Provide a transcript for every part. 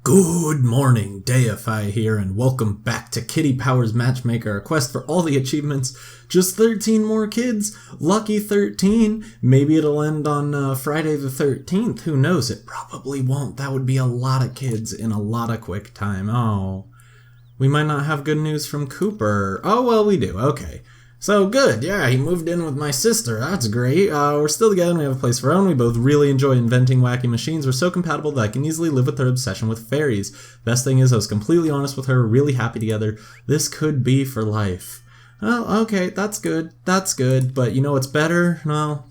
Good morning, Deify here, and welcome back to Kitty Powers Matchmaker, a quest for all the achievements. Just 13 more kids. Lucky 13. Maybe it'll end on Friday the 13th. Who knows? It probably won't. That would be a lot of kids in a lot of quick time. Oh, we might not have good news from Cooper. Oh, well, we do. Okay. So good, yeah, he moved in with my sister, that's great. We're still together and we have a place of our own. We both really enjoy inventing wacky machines. We're so compatible that I can easily live with her obsession with fairies. Best thing is I was completely honest with her, really happy together. This could be for life. Well, okay, that's good, but you know what's better? Well,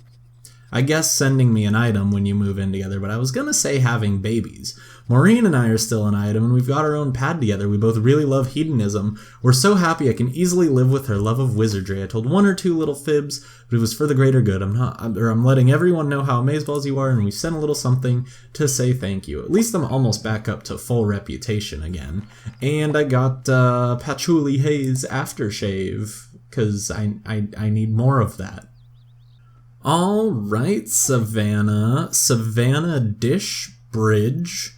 I guess sending me an item when you move in together, but I was gonna say having babies. Maureen and I are still an item, and we've got our own pad together. We both really love hedonism. We're so happy I can easily live with her love of wizardry. I told one or two little fibs, but it was for the greater good. I'm letting everyone know how amazeballs you are, and we sent a little something to say thank you. At least I'm almost back up to full reputation again. And I got Patchouli Haze aftershave, because I need more of that. Alright, Savannah Dish Bridge.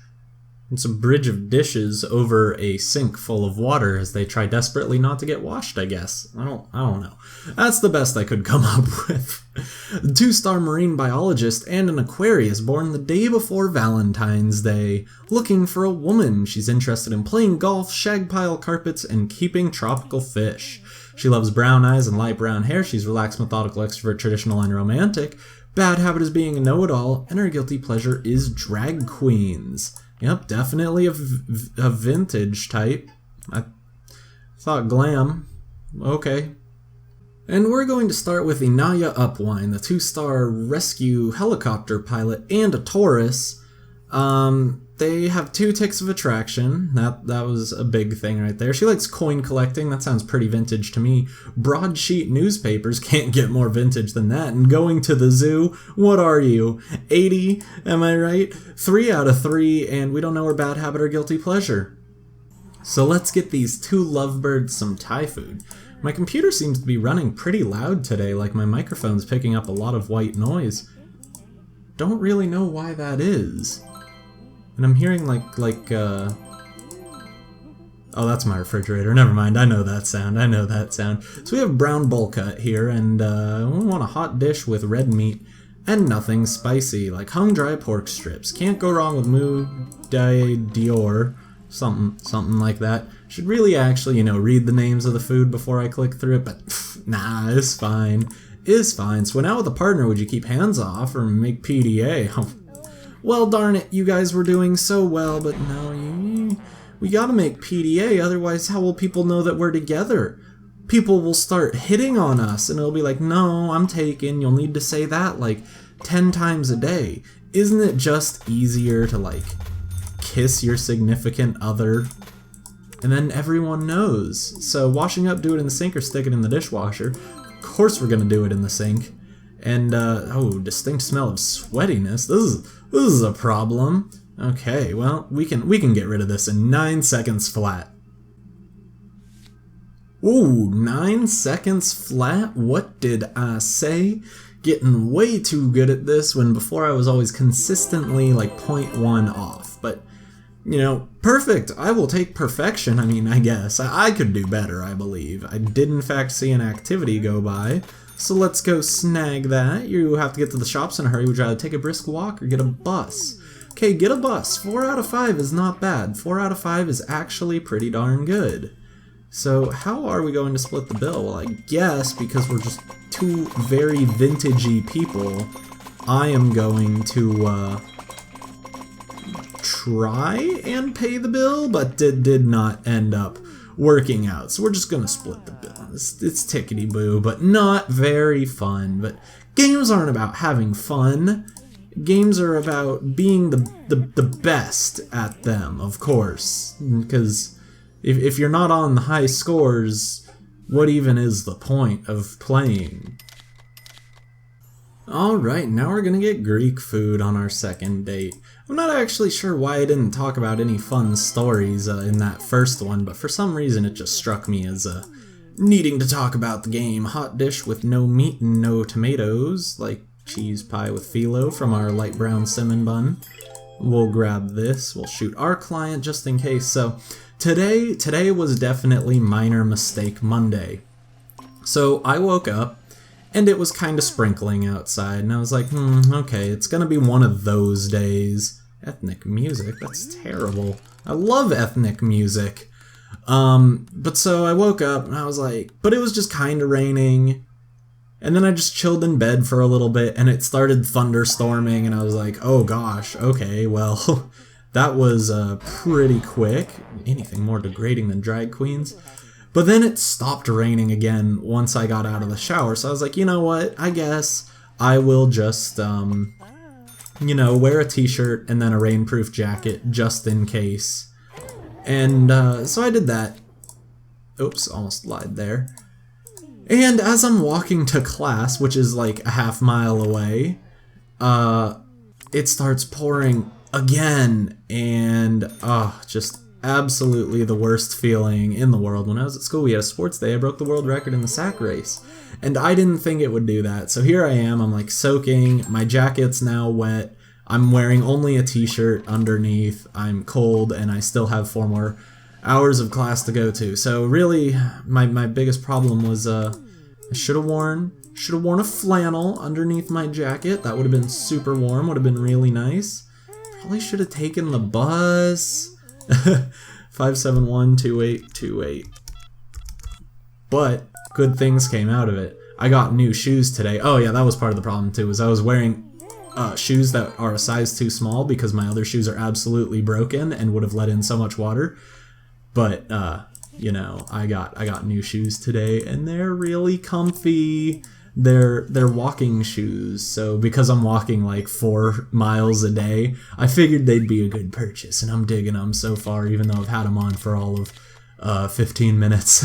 It's a bridge of dishes over a sink full of water as they try desperately not to get washed, I guess. I don't know. That's the best I could come up with. A 2-star marine biologist and an Aquarius born the day before Valentine's Day. Looking for a woman. She's interested in playing golf, shag pile carpets, and keeping tropical fish. She loves brown eyes and light brown hair. She's relaxed, methodical, extrovert, traditional, and romantic. Bad habit is being a know-it-all, and her guilty pleasure is drag queens. Yep, definitely a vintage type. I thought glam. Okay. And we're going to start with Inaya Upwine, the 2-star rescue helicopter pilot and a Taurus. They have 2 ticks of attraction. That was a big thing right there. She likes coin collecting. That sounds pretty vintage to me. Broadsheet newspapers. Can't get more vintage than that. And going to the zoo. What are you? 80? Am I right? 3 out of 3. And we don't know her bad habit or guilty pleasure. So let's get these 2 lovebirds some Thai food. My computer seems to be running pretty loud today. Like my microphone's picking up a lot of white noise. Don't really know why that is. And I'm hearing oh, that's my refrigerator. Never mind, I know that sound. So we have brown bowl cut here, and we want a hot dish with red meat and nothing spicy, like hung dry pork strips. Can't go wrong with Mou Dior, something like that. Should really actually, read the names of the food before I click through it, but nah, it's fine. So now with a partner, would you keep hands off or make PDA? Well, darn it, you guys were doing so well, but no, we gotta make PDA, otherwise how will people know that we're together? People will start hitting on us, and it'll be like, no, I'm taken, you'll need to say that, 10 times a day. Isn't it just easier to, kiss your significant other? And then everyone knows. So washing up, do it in the sink or stick it in the dishwasher. Of course we're gonna do it in the sink. And, oh, distinct smell of sweatiness. This is a problem. Okay, well, we can get rid of this in 9 seconds flat. Ooh, 9 seconds flat? What did I say? Getting way too good at this when before I was always consistently 0.1 off. But, perfect. I will take perfection. I guess. I could do better, I believe. I did in fact see an activity go by. So let's go snag that. You have to get to the shops in a hurry. Would you rather take a brisk walk or get a bus? Okay, get a bus. 4 out of 5 is not bad. 4 out of 5 is actually pretty darn good. So how are we going to split the bill? Well, I guess because we're just 2 very vintagey people, I am going to try and pay the bill, but did not end up working out. So we're just gonna split the bill. It's tickety-boo, but not very fun. But games aren't about having fun. Games are about being the best at them, of course. Because if you're not on the high scores, what even is the point of playing? Alright, now we're gonna get Greek food on our second date. I'm not actually sure why I didn't talk about any fun stories in that first one, but for some reason it just struck me as needing to talk about the game. Hot dish with no meat and no tomatoes, like cheese pie with phyllo from our light brown cinnamon bun. We'll grab this. We'll shoot our client just in case. So today was definitely minor mistake Monday. So I woke up and it was kind of sprinkling outside, and I was like, okay, it's gonna be one of those days. Ethnic music? That's terrible. I love ethnic music. But so I woke up and I was like, but it was just kind of raining. And then I just chilled in bed for a little bit and it started thunderstorming and I was like, oh gosh, okay, well, that was pretty quick. Anything more degrading than drag queens. But then it stopped raining again once I got out of the shower. So I was like, you know what, I guess I will just, you know, wear a t-shirt and then a rainproof jacket just in case. And so I did that. Oops, almost lied there. And as I'm walking to class, which is like a half mile away, it starts pouring again. And just absolutely the worst feeling in the world. When I was at school, we had a sports day. I broke the world record in the sack race. And I didn't think it would do that. So here I am, I'm like soaking, my jacket's now wet, I'm wearing only a t-shirt underneath, I'm cold, and I still have 4 more hours of class to go to. So really, my biggest problem was I should have worn a flannel underneath my jacket. That would have been super warm, would have been really nice. Probably should have taken the bus. 5712828. But good things came out of it. I got new shoes today. Oh yeah, that was part of the problem too, was I was wearing shoes that are a size too small because my other shoes are absolutely broken and would have let in so much water. But you know, I got new shoes today and they're really comfy. They're walking shoes, so because I'm walking like 4 miles a day, I figured they'd be a good purchase, and I'm digging them so far, even though I've had them on for all of 15 minutes.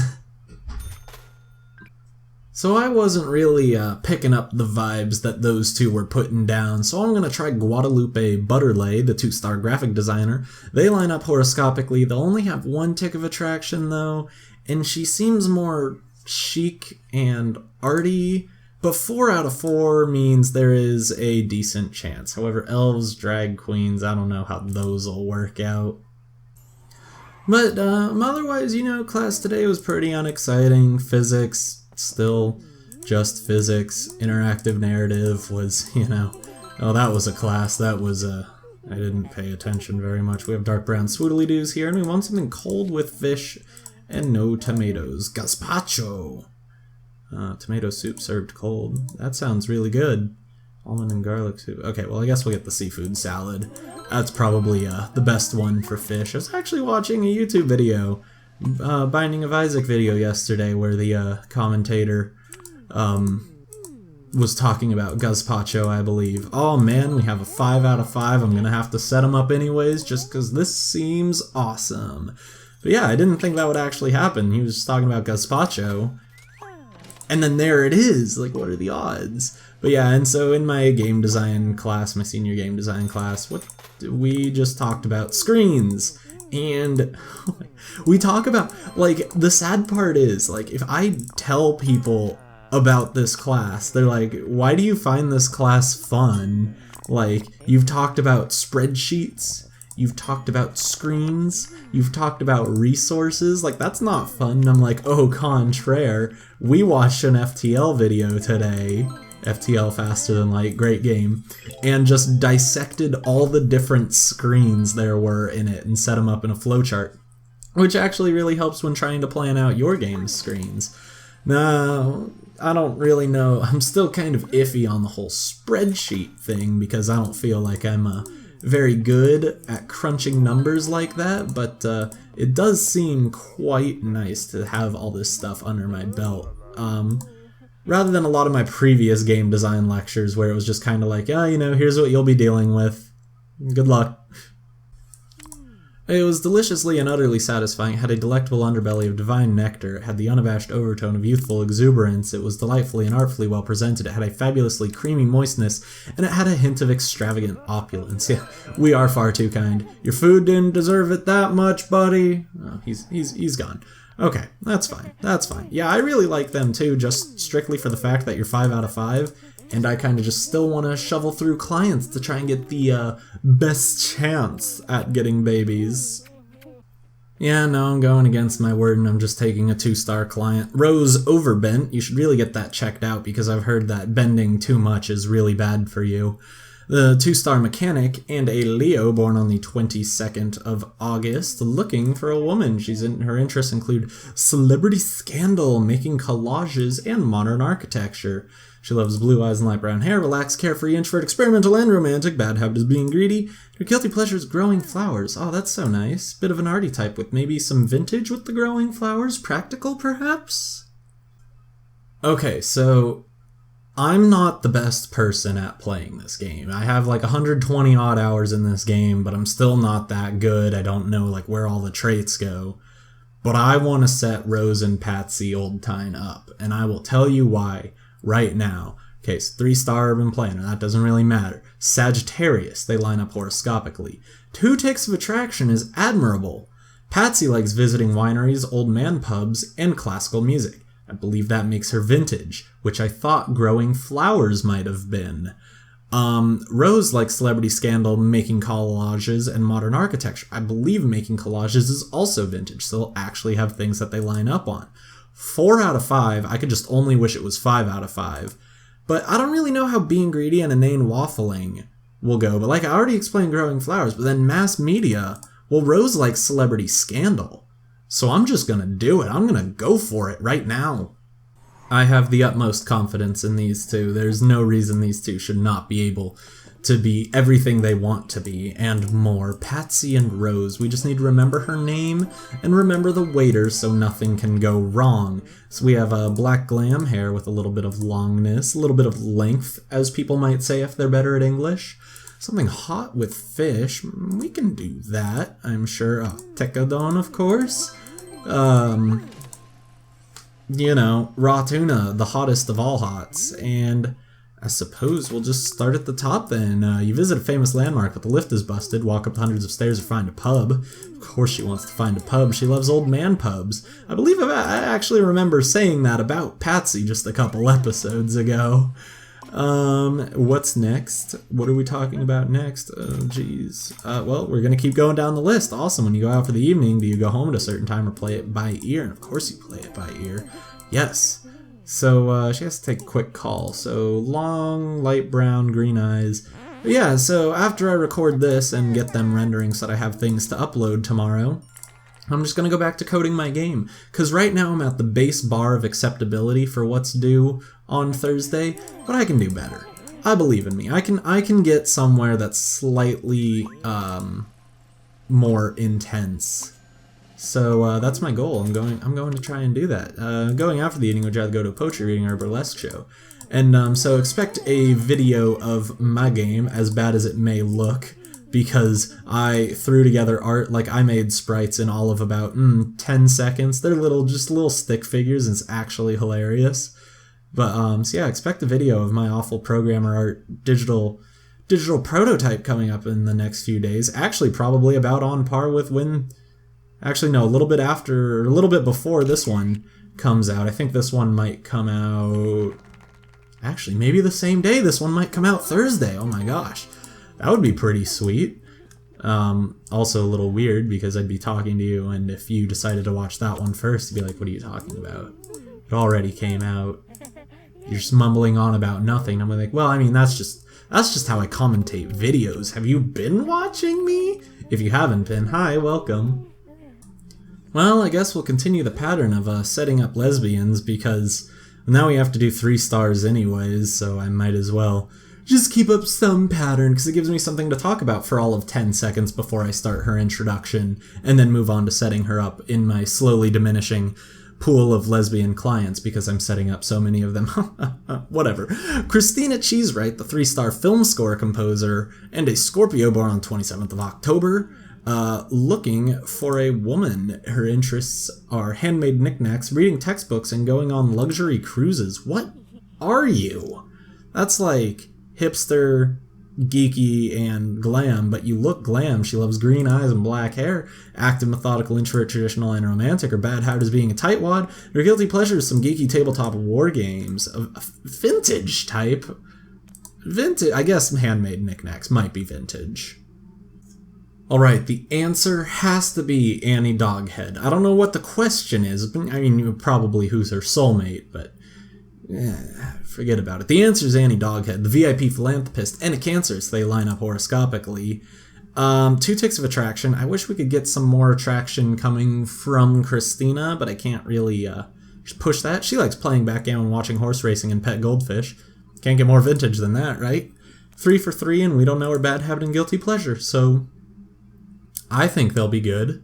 So I wasn't really picking up the vibes that those two were putting down, so I'm going to try Guadalupe Butterley, the 2-star graphic designer. They line up horoscopically. They'll only have 1 tick of attraction, though, and she seems more chic and arty. But 4 out of 4 means there is a decent chance. However, elves, drag queens, I don't know how those will work out. But otherwise, you know, class today was pretty unexciting. Physics, still just physics. Interactive narrative was, you know, oh, that was a class. That was I didn't pay attention very much. We have dark brown swoodly-doos here, and we want something cold with fish and no tomatoes. Gazpacho! Tomato soup served cold. That sounds really good. Almond and garlic soup. Okay, well I guess we'll get the seafood salad. That's probably the best one for fish. I was actually watching a YouTube video, Binding of Isaac video yesterday, where the commentator was talking about gazpacho, I believe. Oh man, we have a 5 out of 5. I'm gonna have to set them up anyways, just because this seems awesome. But yeah, I didn't think that would actually happen. He was just talking about gazpacho. And then there it is, like what are the odds? But yeah, and so in my game design class, my senior game design class, we just talked about screens. And we talk about, like, the sad part is, like, if I tell people about this class, they're like, why do you find this class fun? Like, you've talked about spreadsheets, you've talked about screens, you've talked about resources, like, that's not fun. And I'm like, oh, contraire, we watched an FTL video today, FTL Faster Than Light, great game, and just dissected all the different screens there were in it and set them up in a flowchart, which actually really helps when trying to plan out your game's screens. Now, I don't really know, I'm still kind of iffy on the whole spreadsheet thing because I don't feel like I'm very good at crunching numbers like that, but it does seem quite nice to have all this stuff under my belt. Rather than a lot of my previous game design lectures where it was just kind of like, yeah, you know, here's what you'll be dealing with. Good luck. It was deliciously and utterly satisfying. It had a delectable underbelly of divine nectar. It had the unabashed overtone of youthful exuberance. It was delightfully and artfully well presented. It had a fabulously creamy moistness, and it had a hint of extravagant opulence. Yeah, we are far too kind. Your food didn't deserve it that much, buddy. Oh, he's gone. Okay, that's fine. That's fine. Yeah, I really like them too, just strictly for the fact that you're 5 out of 5. and I kind of just still want to shovel through clients to try and get the best chance at getting babies. Yeah, no, I'm going against my word and I'm just taking a 2-star client. Rose overbent. You should really get that checked out because I've heard that bending too much is really bad for you. The 2-star mechanic and a Leo born on the 22nd of August looking for a woman. Her interests include celebrity scandal, making collages, and modern architecture. She loves blue eyes and light brown hair, relaxed, carefree, introvert, experimental, and romantic. Bad habit is being greedy. Her guilty pleasure is growing flowers. Oh, that's so nice. Bit of an arty type with maybe some vintage with the growing flowers. Practical, perhaps? Okay, so I'm not the best person at playing this game. I have like 120 odd hours in this game, but I'm still not that good. I don't know like where all the traits go. But I want to set Rose and Patsy Oldtime up, and I will tell you why right now. Okay, so 3-star urban planner, that doesn't really matter. Sagittarius, they line up horoscopically. 2 ticks of attraction is admirable. Patsy likes visiting wineries, old man pubs, and classical music. I believe that makes her vintage, which I thought growing flowers might have been. Rose likes celebrity scandal, making collages, and modern architecture. I believe making collages is also vintage, so they'll actually have things that they line up on. 4 out of 5, I could just only wish it was 5 out of 5. But I don't really know how being greedy and inane waffling will go. But like I already explained growing flowers, but then mass media, well, Rose likes celebrity scandal. So I'm just gonna do it. I'm gonna go for it right now. I have the utmost confidence in these two. There's no reason these two should not be able to be everything they want to be, and more. Patsy and Rose, we just need to remember her name, and remember the waiter so nothing can go wrong. So we have a black glam hair with a little bit of longness, a little bit of length, as people might say if they're better at English. Something hot with fish, we can do that, I'm sure. Tekadon, of course. You know, raw tuna, the hottest of all hots, and I suppose we'll just start at the top then. You visit a famous landmark, but the lift is busted. Walk up hundreds of stairs or find a pub. Of course she wants to find a pub. She loves old man pubs. I believe I actually remember saying that about Patsy just a couple episodes ago. What's next? What are we talking about next? Oh, geez. Well, we're gonna keep going down the list. Awesome. When you go out for the evening, do you go home at a certain time or play it by ear? And of course you play it by ear. Yes. So, she has to take a quick call. So, long, light brown, green eyes. But yeah, so after I record this and get them rendering so that I have things to upload tomorrow, I'm just gonna go back to coding my game. Because right now I'm at the base bar of acceptability for what's due on Thursday, but I can do better. I believe in me. I can get somewhere that's slightly, more intense. So that's my goal. I'm going to try and do that. Going after the eating, would you rather go to a poetry reading or a burlesque show? And so expect a video of my game, as bad as it may look, because I threw together art, like I made sprites in all of about 10 seconds. They're just little stick figures, and it's actually hilarious. But so yeah, expect a video of my awful programmer art digital prototype coming up in the next few days. Actually, probably about on par with when. Actually, no, a little bit before this one comes out. I think this one might come out... Actually, maybe the same day. This one might come out Thursday. Oh my gosh. That would be pretty sweet. Also a little weird because I'd be talking to you, and if you decided to watch that one first, you'd be like, what are you talking about? It already came out. You're just mumbling on about nothing. I'm like, well, I mean, that's just how I commentate videos. Have you been watching me? If you haven't been, hi, welcome. Well, I guess we'll continue the pattern of setting up lesbians, because now we have to do 3 stars anyways, so I might as well just keep up some pattern, because it gives me something to talk about for all of 10 seconds before I start her introduction, and then move on to setting her up in my slowly diminishing pool of lesbian clients, because I'm setting up so many of them. Whatever. Christina Cheesewright, the 3-star film score composer, and a Scorpio born on 27th of October, looking for a woman. Her interests are handmade knickknacks, reading textbooks, and going on luxury cruises. What are you? That's like hipster, geeky, and glam, but you look glam. She loves green eyes and black hair. Active, methodical, introvert, traditional, and romantic. Her bad habit is being a tightwad. Her guilty pleasure is some geeky tabletop war games. A vintage type. Vintage, I guess handmade knickknacks might be vintage. Alright, the answer has to be Annie Doghead. I don't know what the question is. I mean, probably who's her soulmate, but forget about it. The answer is Annie Doghead, the VIP philanthropist, and a Cancer, so they line up horoscopically. 2 ticks of attraction. I wish we could get some more attraction coming from Christina, but I can't really push that. She likes playing backgammon, watching horse racing, and pet goldfish. Can't get more vintage than that, right? 3 for 3, and we don't know her bad habit and guilty pleasure, so I think they'll be good.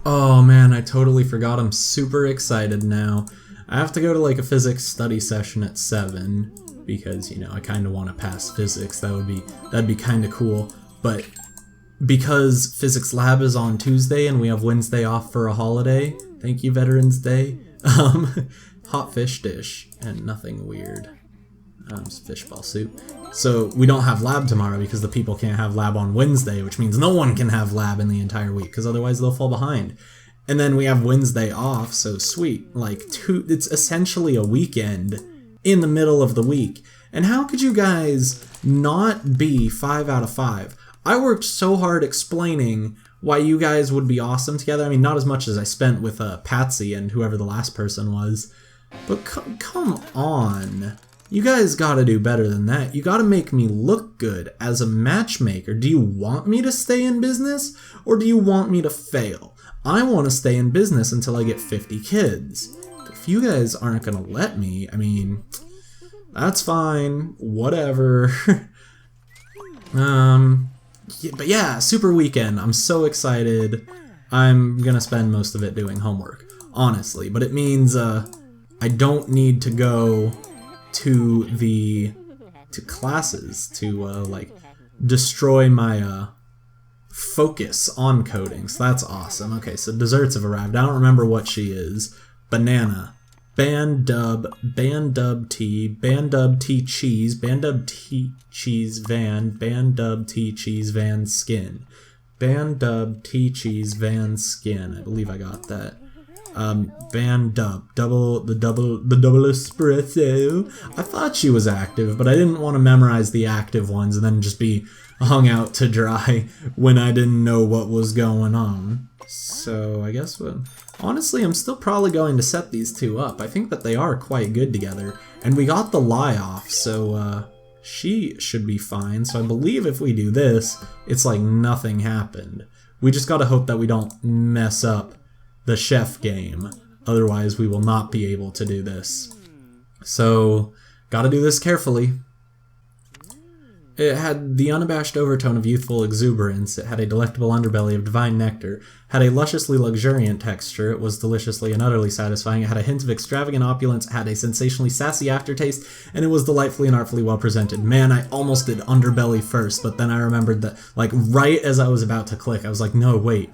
Oh man, I totally forgot. I'm super excited now. I have to go to like a physics study session at 7 because, you know, I kind of want to pass physics. That'd be kind of cool. But because physics lab is on Tuesday and we have Wednesday off for a holiday, thank you Veterans Day, hot fish dish and nothing weird. Just fishball soup. So we don't have lab tomorrow because the people can't have lab on Wednesday, which means no one can have lab in the entire week because otherwise they'll fall behind. And then we have Wednesday off, so sweet. Like, it's essentially a weekend in the middle of the week. And how could you guys not be 5 out of 5? I worked so hard explaining why you guys would be awesome together. I mean, not as much as I spent with Patsy and whoever the last person was. But come on. You guys gotta do better than that. You gotta make me look good as a matchmaker. Do you want me to stay in business, or do you want me to fail? I want to stay in business until I get 50 kids. But if you guys aren't gonna let me, I mean, that's fine. Whatever. But yeah, super weekend. I'm so excited. I'm gonna spend most of it doing homework, honestly. But it means I don't need to go to classes to like destroy my focus on coding. So that's awesome. Okay, so desserts have arrived. I don't remember what she is. Banana, bandub tea, bandub tea cheese, bandub tea cheese van, bandub tea cheese van skin, bandub tea cheese van skin. I believe I got that. Bandub, the double espresso. I thought she was active, but I didn't want to memorize the active ones and then just be hung out to dry when I didn't know what was going on. So I guess honestly, I'm still probably going to set these two up. I think that they are quite good together, and we got the lie off, so she should be fine. So I believe if we do this, it's like nothing happened. We just gotta hope that we don't mess up the chef game, otherwise we will not be able to do this. So, gotta do this carefully. It had the unabashed overtone of youthful exuberance, it had a delectable underbelly of divine nectar, had a lusciously luxuriant texture, it was deliciously and utterly satisfying, it had a hint of extravagant opulence, it had a sensationally sassy aftertaste, and it was delightfully and artfully well presented. Man, I almost did underbelly first, but then I remembered that, like, right as I was about to click, I was like, no, wait,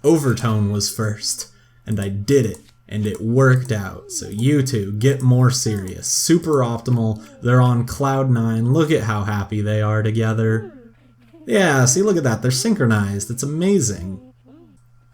overtone was first. And I did it, and it worked out. So you two, get more serious. Super optimal. They're on cloud 9. Look at how happy they are together. Yeah, see, look at that. They're synchronized. It's amazing.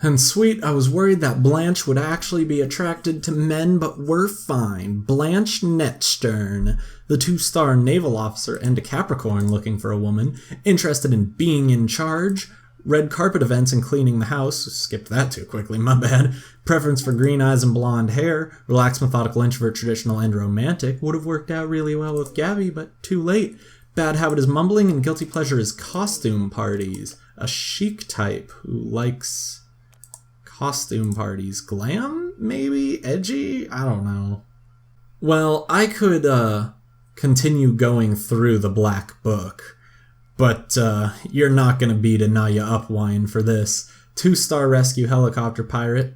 And sweet, I was worried that Blanche would actually be attracted to men, but we're fine. Blanche Netstern, the 2-star naval officer and a Capricorn looking for a woman, interested in being in charge. Red carpet events and cleaning the house. Skipped that too quickly, my bad. Preference for green eyes and blonde hair. Relaxed, methodical, introvert, traditional, and romantic. Would have worked out really well with Gabby, but too late. Bad habit is mumbling and guilty pleasure is costume parties. A chic type who likes costume parties. Glam, maybe? Edgy? I don't know. Well, I could continue going through the black book. But you're not gonna beat a Naya Upwine for this. 2-star rescue helicopter pirate.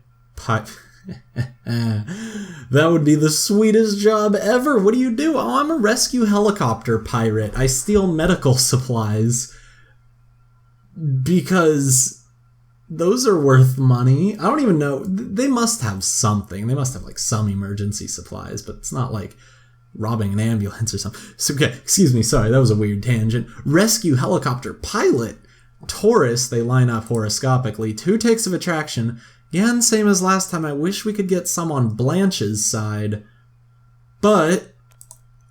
That would be the sweetest job ever. What do you do? Oh, I'm a rescue helicopter pirate. I steal medical supplies. Because those are worth money. I don't even know. They must have something. They must have like some emergency supplies, but it's not like robbing an ambulance or something. So, okay, excuse me, sorry, that was a weird tangent. Rescue helicopter pilot. Taurus, they line up horoscopically. 2 ticks of attraction. Again, same as last time. I wish we could get some on Blanche's side. But,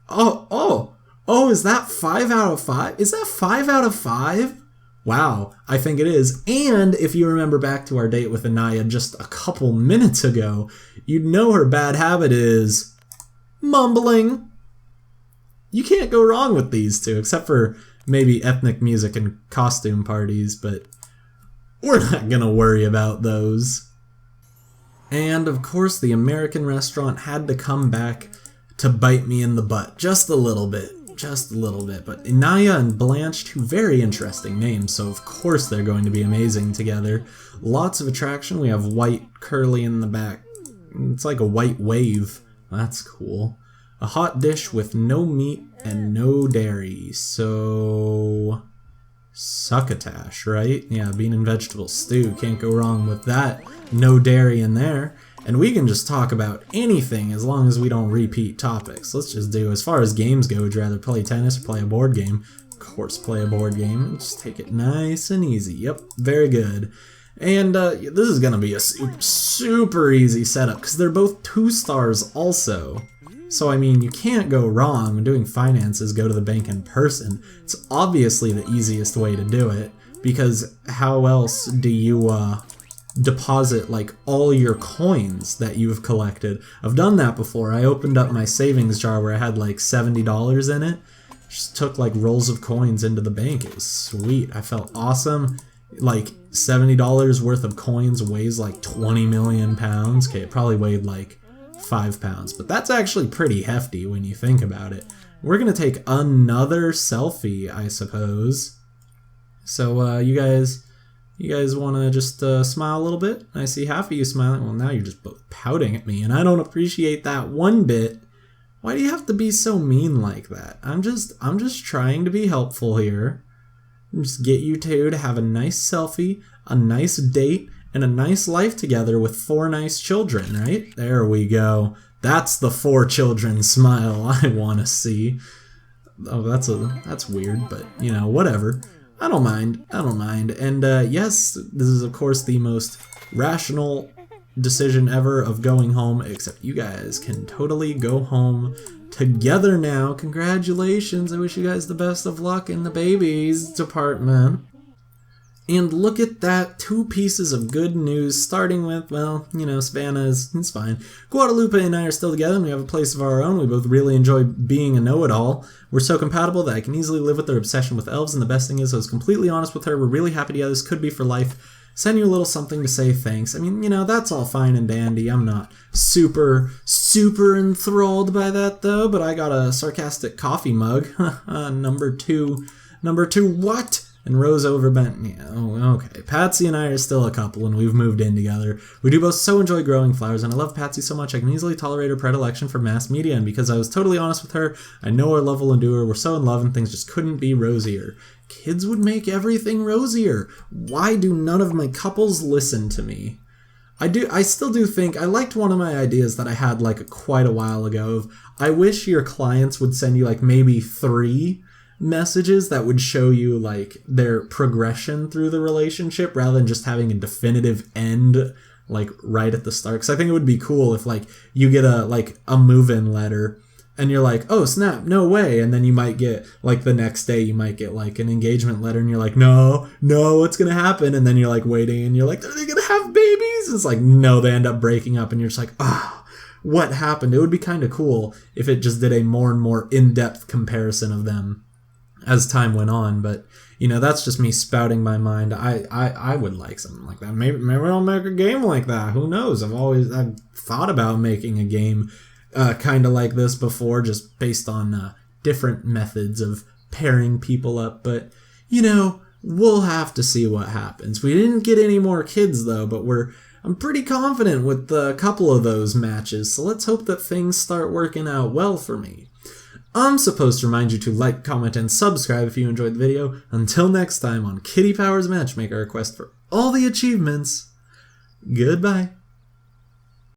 oh, Oh, is that 5 out of 5? Is that 5 out of 5? Wow, I think it is. And if you remember back to our date with Anaya just a couple minutes ago, you'd know her bad habit is mumbling. You can't go wrong with these two, except for maybe ethnic music and costume parties, but we're not gonna worry about those. And of course, the American restaurant had to come back to bite me in the butt just a little bit. Just a little bit, but Inaya and Blanche, two very interesting names, so of course they're going to be amazing together. Lots of attraction. We have white curly in the back. It's like a white wave. That's cool. A hot dish with no meat and no dairy, so succotash, right? Yeah, bean and vegetable stew, can't go wrong with that. No dairy in there. And we can just talk about anything as long as we don't repeat topics. Let's just do, as far as games go, would you rather play tennis or play a board game? Of course, play a board game. Just take it nice and easy. Yep, very good. And this is going to be a super easy setup because they're both 2 stars also. So, I mean, you can't go wrong when doing finances, go to the bank in person. It's obviously the easiest way to do it because how else do you deposit like all your coins that you've collected? I've done that before. I opened up my savings jar where I had like $70 in it. Just took like rolls of coins into the bank. It was sweet. I felt awesome. Like $70 worth of coins weighs like 20 million pounds. Okay, it probably weighed like 5 pounds, but that's actually pretty hefty when you think about it. We're gonna take another selfie, I suppose. So you guys want to just smile a little bit? I see half of you smiling. Well, now you're just both pouting at me, and I don't appreciate that one bit. Why do you have to be so mean like that? I'm just trying to be helpful here. Just get you two to have a nice selfie, a nice date, and a nice life together with 4 nice children, right? There we go. That's the 4 children smile I want to see. Oh, that's weird, but you know, whatever. I don't mind. And yes, this is of course the most rational decision ever of going home, except you guys can totally go home together now. Congratulations. I wish you guys the best of luck in the babies department. And look at that, 2 pieces of good news, starting with, well, you know, Savannah it's fine. Guadalupe and I are still together, and we have a place of our own. We both really enjoy being a know-it-all. We're so compatible that I can easily live with their obsession with elves, and the best thing is I was completely honest with her. We're really happy together. This could be for life. Send you a little something to say thanks. I mean, you know, that's all fine and dandy. I'm not super enthralled by that, though, but I got a sarcastic coffee mug. Number two, what? And Rose overbent. Yeah, oh, okay. Patsy and I are still a couple, and we've moved in together. We do both so enjoy growing flowers, and I love Patsy so much I can easily tolerate her predilection for mass media, and because I was totally honest with her, I know our love will endure. We're so in love, and things just couldn't be rosier. Kids would make everything rosier. Why do none of my couples listen to me? I still do think, I liked one of my ideas that I had like quite a while ago of, I wish your clients would send you like maybe 3 messages that would show you like their progression through the relationship rather than just having a definitive end like right at the start. Because I think it would be cool if like you get a move-in letter and you're like, oh snap, no way, and then you might get like the next day you might get like an engagement letter and you're like, no, what's gonna happen? And then you're like waiting and you're like, are they gonna have babies? It's like, no, they end up breaking up, and you're just like, what happened? It would be kind of cool if it just did a more and more in-depth comparison of them as time went on. But you know, that's just me spouting my mind. I would like something like that. Maybe I'll make a game like that. Who knows? I've thought about making a game kind of like this before, just based on different methods of pairing people up. But you know, we'll have to see what happens. We didn't get any more kids though, but I'm pretty confident with a couple of those matches. So let's hope that things start working out well for me. I'm supposed to remind you to like, comment, and subscribe if you enjoyed the video. Until next time on Kitty Powers Matchmaker, a quest for all the achievements. Goodbye.